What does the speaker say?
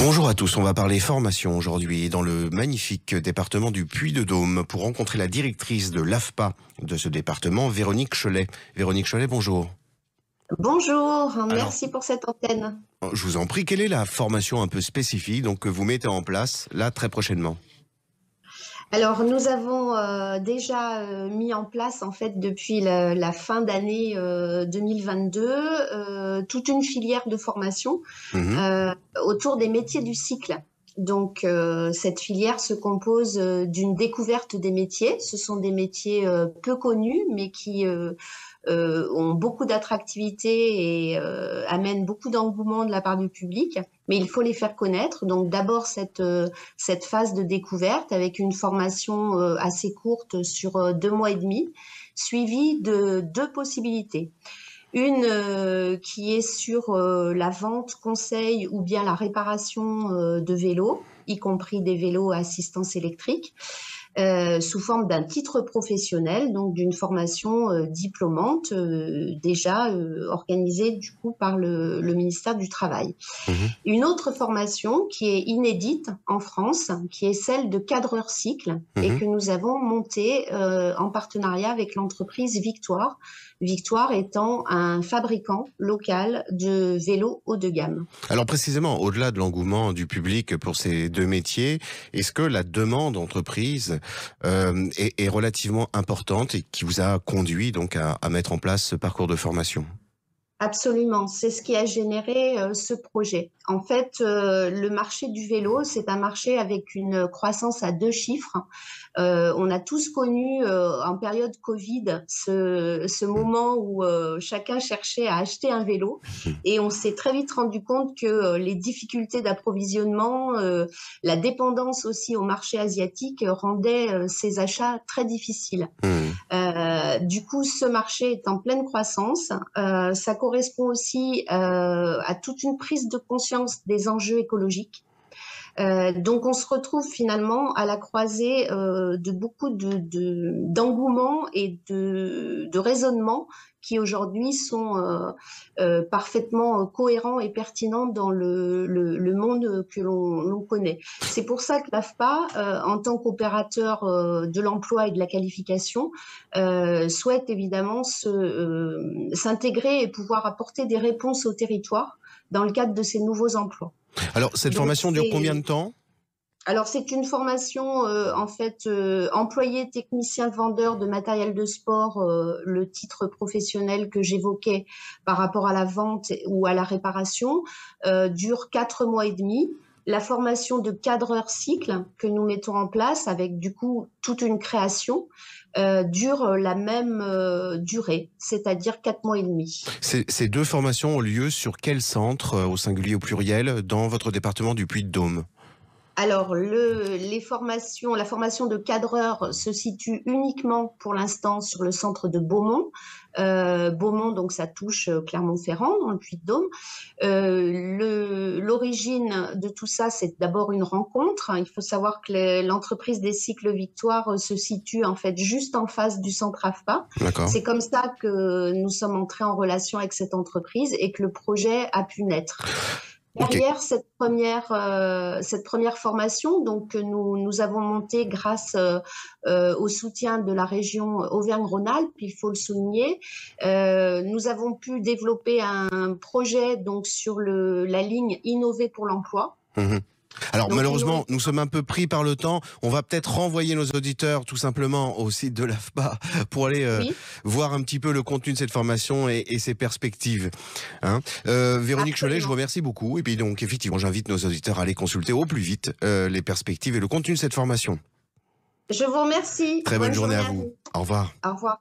Bonjour à tous, on va parler formation aujourd'hui dans le magnifique département du Puy-de-Dôme pour rencontrer la directrice de l'AFPA de ce département, Véronique Cholet. Véronique Cholet, bonjour. Bonjour, Alors, merci pour cette antenne. je vous en prie, quelle est la formation un peu spécifique que vous mettez en place là très prochainement? Alors, nous avons déjà mis en place, en fait, depuis la fin d'année 2022, toute une filière de formation Mhm, euh, autour des métiers du cycle. Donc, cette filière se compose d'une découverte des métiers. Ce sont des métiers peu connus, mais qui ont beaucoup d'attractivité et amènent beaucoup d'engouement de la part du public. Mais il faut les faire connaître. Donc, d'abord, cette phase de découverte avec une formation assez courte sur 2 mois et demi, suivie de 2 possibilités. Une qui est sur la vente, conseil ou bien la réparation de vélos, y compris des vélos à assistance électrique, sous forme d'un titre professionnel, donc d'une formation diplômante déjà organisée du coup par le ministère du Travail. mhm. Une autre formation qui est inédite en France, qui est celle de cadreur cycle et Mhm. que nous avons montée en partenariat avec l'entreprise Victoire. Victoire étant un fabricant local de vélos haut de gamme. Alors précisément, au-delà de l'engouement du public pour ces deux métiers, est-ce que la demande entreprise est relativement importante et qui vous a conduit donc à mettre en place ce parcours de formation? Absolument, c'est ce qui a généré ce projet. En fait, le marché du vélo, c'est un marché avec une croissance à 2 chiffres. On a tous connu en période Covid ce moment où chacun cherchait à acheter un vélo et on s'est très vite rendu compte que les difficultés d'approvisionnement, la dépendance aussi au marché asiatique rendaient ces achats très difficiles. Mhm. Du coup, ce marché est en pleine croissance. Ça correspond aussi à toute une prise de conscience des enjeux écologiques. Donc, on se retrouve finalement à la croisée de beaucoup d'engouement et de raisonnements qui aujourd'hui sont parfaitement cohérents et pertinents dans le monde que l'on connaît. C'est pour ça que l'AFPA, en tant qu'opérateur de l'emploi et de la qualification, souhaite évidemment s'intégrer et pouvoir apporter des réponses au territoire dans le cadre de ces nouveaux emplois. Alors cette Donc formation dure combien de temps? c'est une formation en fait employé technicien vendeur de matériel de sport, le titre professionnel que j'évoquais par rapport à la vente ou à la réparation, dure 4 mois et demi. La formation de cadreur cycle que nous mettons en place avec du coup toute une création dure la même durée, c'est-à-dire 4 mois et demi. Ces deux formations ont lieu sur quel centre, au singulier au pluriel, dans votre département du Puy-de-Dôme? Alors, la formation de cadreur se situe uniquement pour l'instant sur le centre de Beaumont. Beaumont, donc ça touche Clermont-Ferrand, dans le Puy-de-Dôme. L'origine de tout ça, c'est d'abord une rencontre. Il faut savoir que l'entreprise des cycles Victoire se situe en fait juste en face du centre AFPA. D'accord. C'est comme ça que nous sommes entrés en relation avec cette entreprise et que le projet a pu naître. Ok. Derrière cette première formation, donc que nous avons montée grâce au soutien de la région Auvergne-Rhône-Alpes, il faut le souligner, nous avons pu développer un projet donc sur la ligne Innover pour l'emploi. Mhm. Alors Donc malheureusement, Innover. nous sommes un peu pris par le temps. On va peut-être renvoyer nos auditeurs tout simplement au site de l'AFPA pour aller Oui, voir un petit peu le contenu de cette formation et ses perspectives. Hein. Véronique Cholet, je vous absolument. remercie beaucoup. Et puis donc effectivement, j'invite nos auditeurs à aller consulter au plus vite les perspectives et le contenu de cette formation. Je vous remercie. Très bonne Bonne journée journée à à vous. vous. Au revoir. Au revoir.